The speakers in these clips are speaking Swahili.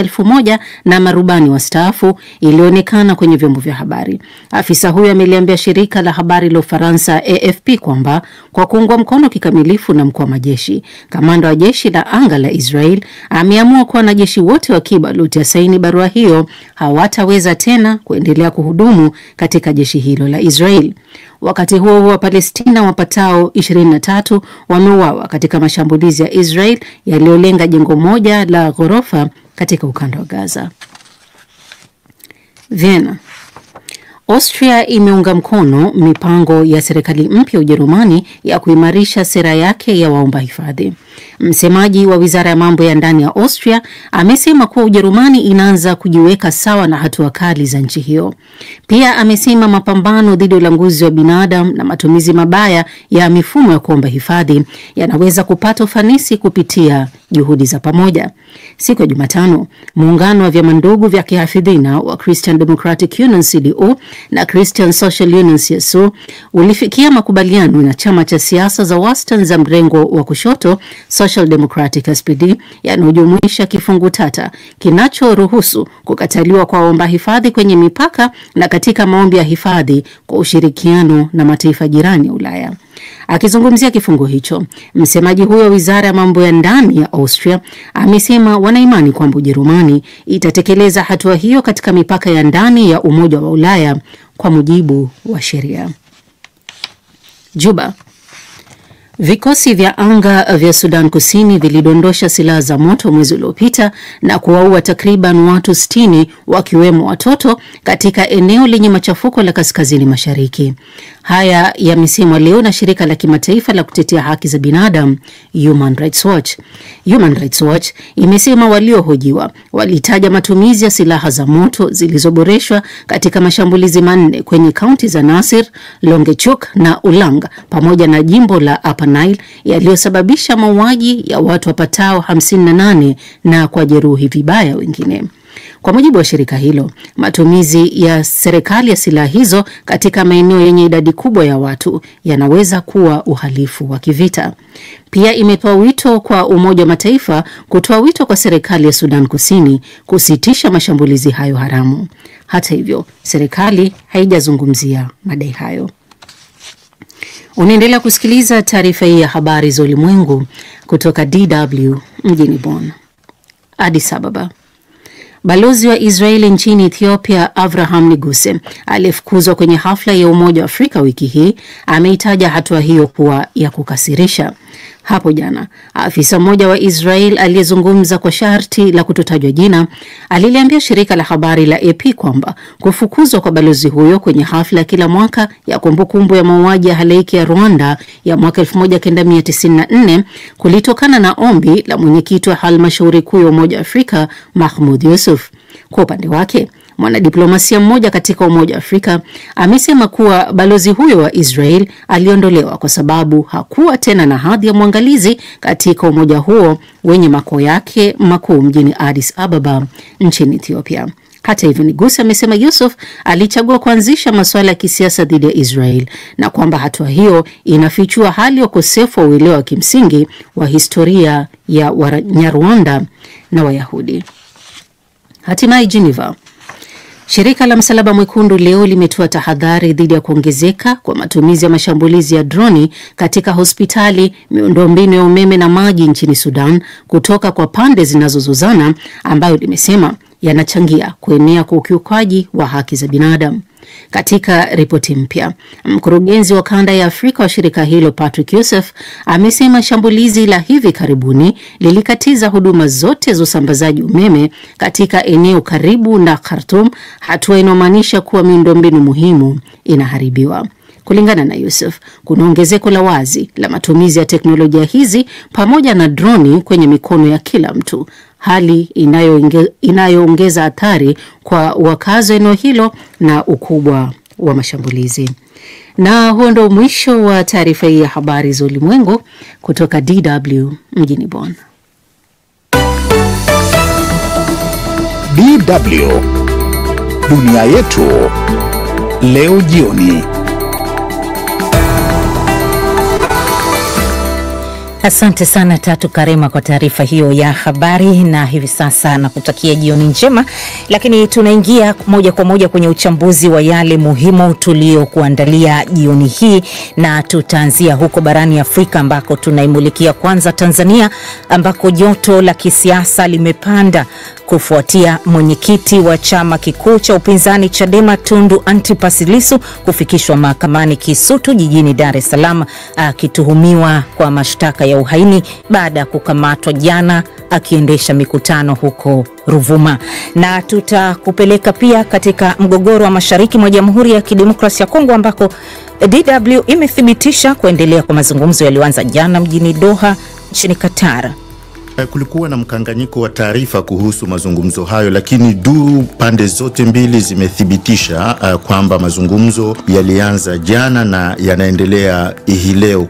1000 na marubani wastaafu, ilionekana kwenye vyombo vya habari. Afisa huyo ameliambia shirika la habari la Ufaransa AFP kwamba kwa kuungwa mkono kikamilifu na mkuu wa majeshi, kamanda wa jeshi la anga la Israel ameamua kuwa wanajeshi wote wa akiba waliotia saini barua hiyo hawataweza tena kuendelea kuhudumu katika jeshi hilo la Israel. Wakati huo huo, Palestina wapatao 23 wameuawa katika mashambulizi ya Israel yaliyolenga jengo moja la ghorofa katika ukanda wa Gaza. Vienna. Austria imeunga mkono mipango ya serikali mpya Ujerumani ya kuimarisha sera yake ya waomba hifadhi. Msemaji wa wizara ya mambo ya ndani ya Austria amesema kuwa Ujerumani inaanza kujiweka sawa na hatua kali za nchi hiyo. Pia amesema mapambano dhidi ya ulanguzi wa binadamu na matumizi mabaya ya mifumo ya kuomba hifadhi yanaweza kupata ufanisi kupitia juhudi za pamoja. Siku ya Jumatano, muungano wa vyama ndugu vya kihafidhina wa Christian Democratic Union CDU na Christian Social Union CSU ulifikia makubaliano na chama cha siasa za wastani za mrengo wa kushoto Social Democratic SPD yanayojumuisha kifungu tata kinachoruhusu kukataliwa kwa waomba hifadhi kwenye mipaka na katika maombi ya hifadhi kwa ushirikiano na mataifa jirani ya Ulaya. Akizungumzia kifungu hicho, msemaji huyo wa wizara ya mambo ya ndani ya Austria amesema wanaimani kwamba Ujerumani itatekeleza hatua hiyo katika mipaka ya ndani ya Umoja wa Ulaya kwa mujibu wa sheria. Juba. Vikosi vya anga vya Sudan Kusini vilidondosha silaha za moto mwezi uliopita na kuwaua takriban watu 60 wakiwemo watoto katika eneo lenye machafuko la kaskazini mashariki. Haya yamesemwa leo na shirika la kimataifa la kutetea haki za binadamu Human Rights Watch. Human Rights Watch imesema waliohojiwa walitaja matumizi ya silaha za moto zilizoboreshwa katika mashambulizi manne kwenye kaunti za Nasir, Longechuk na Ulang pamoja na jimbo la Upper Nile yaliyosababisha mauaji ya watu wapatao 58 na kwa jeruhi vibaya wengine. Kwa mujibu wa shirika hilo, matumizi ya serikali ya silaha hizo katika maeneo yenye idadi kubwa ya watu yanaweza kuwa uhalifu wa kivita. Pia imetoa wito kwa Umoja wa Mataifa kutoa wito kwa serikali ya Sudan Kusini kusitisha mashambulizi hayo haramu. Hata hivyo, serikali haijazungumzia madai hayo. Unaendelea kusikiliza taarifa hii ya habari za ulimwengu kutoka DW mjini Bonn. Addis Ababa. Balozi wa Israeli nchini Ethiopia Avraham Niguse aliyefukuzwa kwenye hafla ya Umoja wa Afrika wiki hii ameitaja hatua hiyo kuwa ya kukasirisha. Hapo jana, afisa mmoja wa Israel aliyezungumza kwa sharti la kutotajwa jina aliliambia shirika la habari la AP kwamba kufukuzwa kwa balozi huyo kwenye hafla kila mwaka ya kumbukumbu ya mauaji ya halaiki ya Rwanda ya mwaka 1994 kulitokana na ombi la mwenyekiti wa halmashauri kuu ya Umoja wa Afrika Mahmoud Yusuf. Kwa upande wake, mwanadiplomasia mmoja katika Umoja wa Afrika amesema kuwa balozi huyo wa Israel aliondolewa kwa sababu hakuwa tena na hadhi ya mwangalizi katika umoja huo wenye makao yake makuu mjini Addis Ababa nchini Ethiopia. Hata hivyo, Niguse amesema Yusuf alichagua kuanzisha masuala ya kisiasa dhidi ya Israel na kwamba hatua hiyo inafichua hali ya ukosefu wa uelewa wa kimsingi wa historia ya Wanyarwanda na Wayahudi. Hatimaye Geneva. Shirika la Msalaba Mwekundu leo limetoa tahadhari dhidi ya kuongezeka kwa matumizi ya mashambulizi ya droni katika hospitali, miundombinu ya umeme na maji nchini Sudan kutoka kwa pande zinazozozana, ambayo limesema yanachangia kuenea kwa ukiukaji wa haki za binadamu. Katika ripoti mpya, mkurugenzi wa kanda ya Afrika wa shirika hilo Patrick Youssef amesema shambulizi la hivi karibuni lilikatiza huduma zote za usambazaji umeme katika eneo karibu na Khartoum, hatua inayomaanisha kuwa miundombinu muhimu inaharibiwa. Kulingana na Youssef, kuna ongezeko la wazi la matumizi ya teknolojia hizi pamoja na droni kwenye mikono ya kila mtu, hali inayoongeza hatari kwa wakazi wa eneo hilo na ukubwa wa mashambulizi. Na huo ndio mwisho wa taarifa hii ya habari za ulimwengu kutoka DW mjini Bonn. DW Dunia Yetu leo jioni. Asante sana Tatu Karema kwa taarifa hiyo ya habari, na hivi sasa nakutakia jioni njema. Lakini tunaingia moja kwa moja kwenye uchambuzi wa yale muhimu tuliokuandalia jioni hii, na tutaanzia huko barani Afrika ambako tunaimulikia kwanza Tanzania, ambako joto la kisiasa limepanda kufuatia mwenyekiti wa chama kikuu cha upinzani Chadema Tundu Antipas Lissu kufikishwa mahakamani Kisutu jijini Dar es Salaam akituhumiwa kwa mashtaka ya uhaini baada ya kukamatwa jana akiendesha mikutano huko Ruvuma. Na tutakupeleka pia katika mgogoro wa mashariki mwa Jamhuri ya Kidemokrasia ya Kongo ambako DW imethibitisha kuendelea kwa mazungumzo yaliyoanza jana mjini Doha nchini Qatar. Kulikuwa na mkanganyiko wa taarifa kuhusu mazungumzo hayo, lakini pande zote mbili zimethibitisha kwamba mazungumzo yalianza jana na yanaendelea hii leo.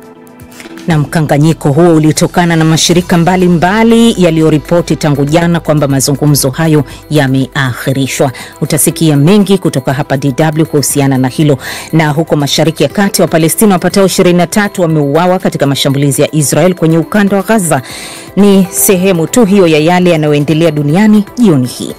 Na mkanganyiko huo ulitokana na mashirika mbalimbali yaliyoripoti tangu jana kwamba mazungumzo hayo yameahirishwa. Utasikia mengi kutoka hapa DW kuhusiana na hilo. Na huko Mashariki ya Kati, wa Palestina wapatao 23 wameuawa katika mashambulizi ya Israel kwenye ukanda wa Gaza. Ni sehemu tu hiyo ya yale yanayoendelea duniani jioni hii.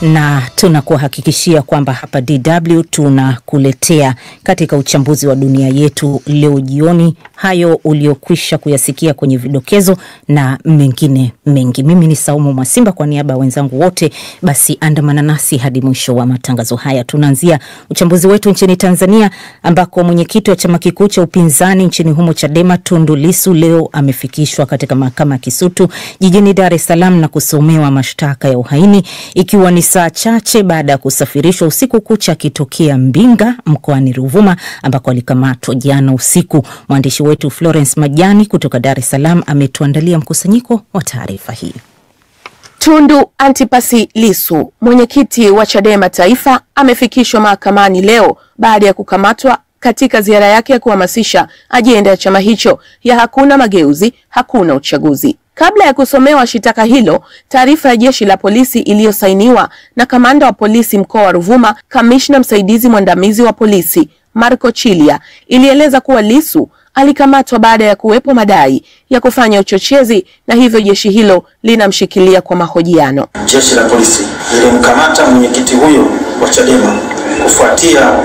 Na tunakuhakikishia kwamba hapa DW tunakuletea katika uchambuzi wa dunia yetu leo jioni hayo uliokwisha kuyasikia kwenye vidokezo na mengine mengi. Mimi ni Saumu Mwasimba kwa niaba ya wenzangu wote, basi andamana nasi hadi mwisho wa matangazo haya. Tunaanzia uchambuzi wetu nchini Tanzania ambako mwenyekiti wa chama kikuu cha upinzani nchini humo Chadema Tundu Lissu leo amefikishwa katika mahakama ya Kisutu jijini Dar es Salaam na kusomewa mashtaka ya uhaini, ikiwa ni saa chache baada ya kusafirishwa usiku kucha akitokea Mbinga mkoani Ruvuma ambako alikamatwa jana usiku. Mwandishi wetu Florence Majani kutoka Dar es Salaam ametuandalia mkusanyiko wa taarifa hii. Tundu Antipas Lissu, mwenyekiti wa Chadema Taifa, amefikishwa mahakamani leo baada ya kukamatwa katika ziara yake ya kuhamasisha ajenda ya chama hicho ya hakuna mageuzi, hakuna uchaguzi. Kabla ya kusomewa shitaka hilo, taarifa ya jeshi la polisi iliyosainiwa na kamanda wa polisi mkoa wa Ruvuma, kamishna msaidizi mwandamizi wa polisi Marco Chilia, ilieleza kuwa Lissu alikamatwa baada ya kuwepo madai ya kufanya uchochezi na hivyo jeshi hilo linamshikilia kwa mahojiano. Jeshi la polisi lilimkamata mwenyekiti huyo wa Chadema kufuatia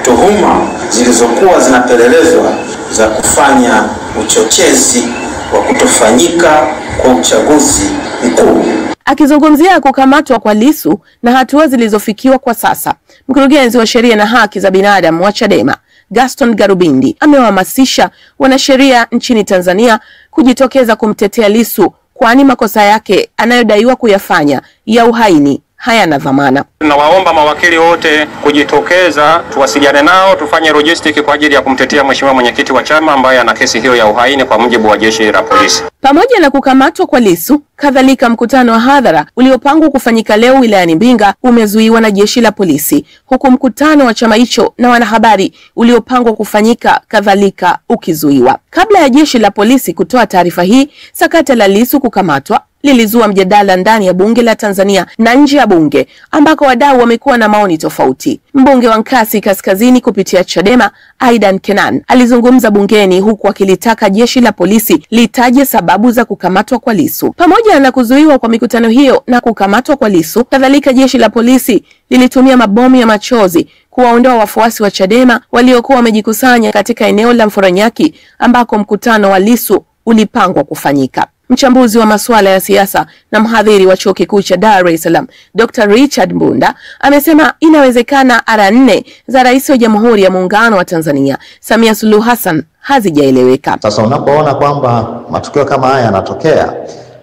tuhuma zilizokuwa zinapelelezwa za kufanya uchochezi wa kutofanyika kwa uchaguzi mkuu. Akizungumzia kukamatwa kwa Lissu na hatua zilizofikiwa kwa sasa, mkurugenzi wa sheria na haki za binadamu wa Chadema Gaston Garubindi amewahamasisha wanasheria nchini Tanzania kujitokeza kumtetea Lissu, kwani makosa yake anayodaiwa kuyafanya ya uhaini hayana dhamana. Tunawaomba mawakili wote kujitokeza, tuwasiliane nao, tufanye logistic kwa ajili ya kumtetea mheshimiwa mwenyekiti wa chama ambaye ana kesi hiyo ya uhaini kwa mujibu wa jeshi la polisi. Pamoja na kukamatwa kwa Lissu, kadhalika mkutano wa hadhara uliopangwa kufanyika leo wilayani Mbinga umezuiwa na jeshi la polisi, huku mkutano wa chama hicho na wanahabari uliopangwa kufanyika kadhalika ukizuiwa. Kabla ya jeshi la polisi kutoa taarifa hii, sakata la Lissu kukamatwa lilizua mjadala ndani ya bunge la Tanzania na nje ya bunge ambako wadau wamekuwa na maoni tofauti. Mbunge wa Nkasi Kaskazini kupitia Chadema Aidan Kenan alizungumza bungeni huku akilitaka jeshi la polisi litaje sababu za kukamatwa kwa Lissu. Pamoja na kuzuiwa kwa mikutano hiyo na kukamatwa kwa Lissu, kadhalika jeshi la polisi lilitumia mabomu ya machozi kuwaondoa wafuasi wa Chadema waliokuwa wamejikusanya katika eneo la Mforonyaki ambako mkutano wa Lissu ulipangwa kufanyika. Mchambuzi wa masuala ya siasa na mhadhiri wa Chuo Kikuu cha Dar es Salaam, Dr. Richard Mbunda, amesema inawezekana ara 4 za Rais wa Jamhuri ya Muungano wa Tanzania, Samia Suluhu Hassan, hazijaeleweka. Sasa unapoona kwamba matukio kama haya yanatokea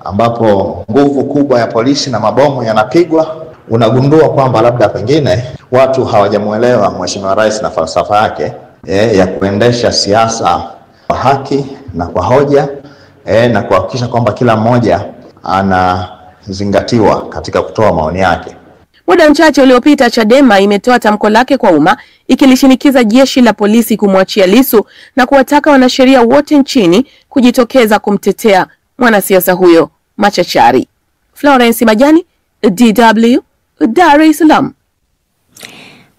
ambapo nguvu kubwa ya polisi na mabomu yanapigwa, unagundua kwamba labda pengine watu hawajamuelewa Mheshimiwa Rais na falsafa yake ya kuendesha siasa kwa haki na kwa hoja na kuhakikisha kwamba kila mmoja anazingatiwa katika kutoa maoni yake. Muda mchache uliopita Chadema imetoa tamko lake kwa umma ikilishinikiza jeshi la polisi kumwachia Lissu na kuwataka wanasheria wote nchini kujitokeza kumtetea mwanasiasa huyo machachari. Florence Majani, DW, Dar es Salaam.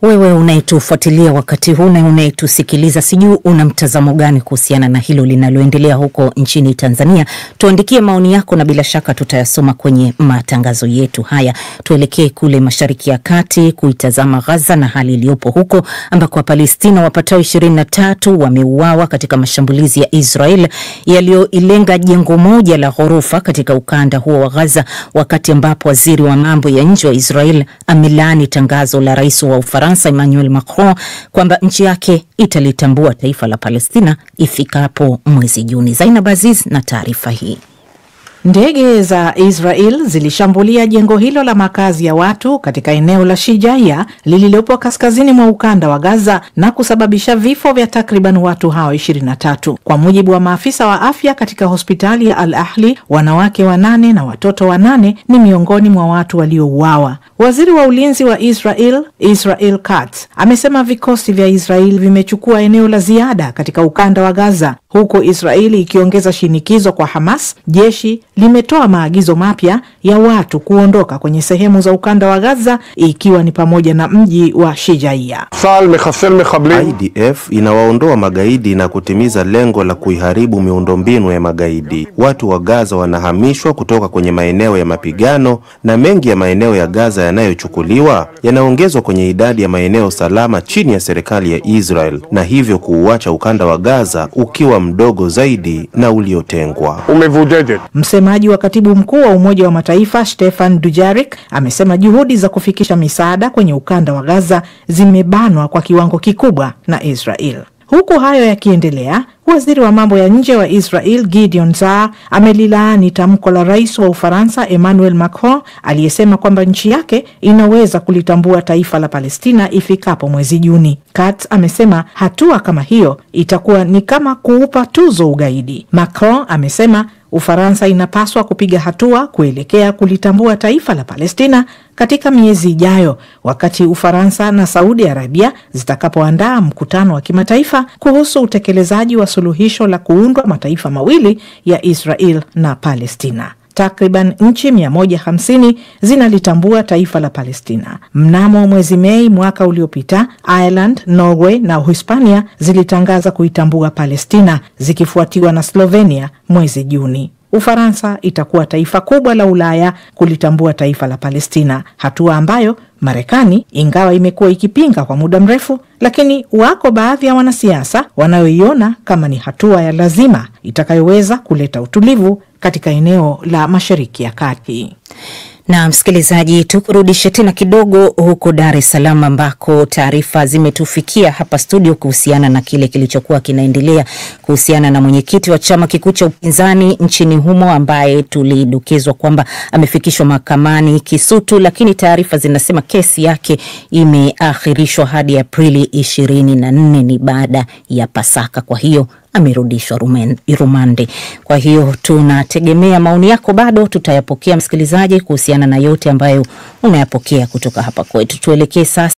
Wewe unayetufuatilia wakati huu na unayetusikiliza, sijui una mtazamo gani kuhusiana na hilo linaloendelea huko nchini Tanzania? Tuandikie maoni yako na bila shaka tutayasoma kwenye matangazo yetu haya. Tuelekee kule Mashariki ya Kati kuitazama Gaza na hali iliyopo huko, ambako Wapalestina wapatao 23 wameuawa katika mashambulizi ya Israel yaliyoilenga jengo moja la ghorofa katika ukanda huo wa Gaza, wakati ambapo waziri wa mambo ya nje wa Israel amelaani tangazo la rais wa Ufaransa Emmanuel Macron kwamba nchi yake italitambua taifa la Palestina ifikapo mwezi Juni. Zainab Aziz na taarifa hii. Ndege za Israel zilishambulia jengo hilo la makazi ya watu katika eneo la Shijaiya lililopo kaskazini mwa ukanda wa Gaza na kusababisha vifo vya takriban watu hao 23. Kwa mujibu wa maafisa wa afya katika hospitali ya Al Ahli, wanawake 8 na watoto 8 ni miongoni mwa watu waliouawa. Waziri wa ulinzi wa Israel Katz amesema vikosi vya Israel vimechukua eneo la ziada katika ukanda wa Gaza. Huko Israeli ikiongeza shinikizo kwa Hamas, jeshi limetoa maagizo mapya ya watu kuondoka kwenye sehemu za ukanda wa Gaza, ikiwa ni pamoja na mji wa Shijaiya. IDF inawaondoa magaidi na kutimiza lengo la kuiharibu miundombinu ya magaidi. Watu wa Gaza wanahamishwa kutoka kwenye maeneo ya mapigano, na mengi ya maeneo ya Gaza yanayochukuliwa yanaongezwa kwenye idadi ya maeneo salama chini ya serikali ya Israel, na hivyo kuuacha ukanda wa Gaza ukiwa mdogo zaidi na uliotengwa. Msemaji wa katibu mkuu wa Umoja wa Mataifa Stefan Dujarric amesema juhudi za kufikisha misaada kwenye ukanda wa Gaza zimebanwa kwa kiwango kikubwa na Israel. Huku hayo yakiendelea, waziri wa mambo ya nje wa Israel Gideon Saar amelilaani tamko la rais wa Ufaransa Emmanuel Macron aliyesema kwamba nchi yake inaweza kulitambua taifa la Palestina ifikapo mwezi Juni. Katz amesema hatua kama hiyo itakuwa ni kama kuupa tuzo ugaidi. Macron amesema Ufaransa inapaswa kupiga hatua kuelekea kulitambua taifa la Palestina katika miezi ijayo, wakati Ufaransa na Saudi Arabia zitakapoandaa mkutano wa kimataifa kuhusu utekelezaji wa suluhisho la kuundwa mataifa mawili ya Israel na Palestina. Takriban nchi 150 zinalitambua taifa la Palestina. Mnamo mwezi Mei mwaka uliopita, Ireland, Norway na Uhispania zilitangaza kuitambua Palestina, zikifuatiwa na Slovenia mwezi Juni. Ufaransa itakuwa taifa kubwa la Ulaya kulitambua taifa la Palestina, hatua ambayo Marekani, ingawa imekuwa ikipinga kwa muda mrefu, lakini wako baadhi ya wanasiasa wanaoiona kama ni hatua ya lazima itakayoweza kuleta utulivu katika eneo la Mashariki ya Kati. Na msikilizaji, tukurudishe tena kidogo huko Dar es Salaam, ambako taarifa zimetufikia hapa studio kuhusiana na kile kilichokuwa kinaendelea kuhusiana na mwenyekiti wa chama kikuu cha upinzani nchini humo ambaye tulidokezwa kwamba amefikishwa mahakamani Kisutu, lakini taarifa zinasema kesi yake imeahirishwa hadi Aprili 24, ni baada ya Pasaka. Kwa hiyo amerudishwa rumande. Kwa hiyo tunategemea maoni yako, bado tutayapokea msikilizaji kuhusiana na yote ambayo unayapokea kutoka hapa kwetu. Tuelekee sasa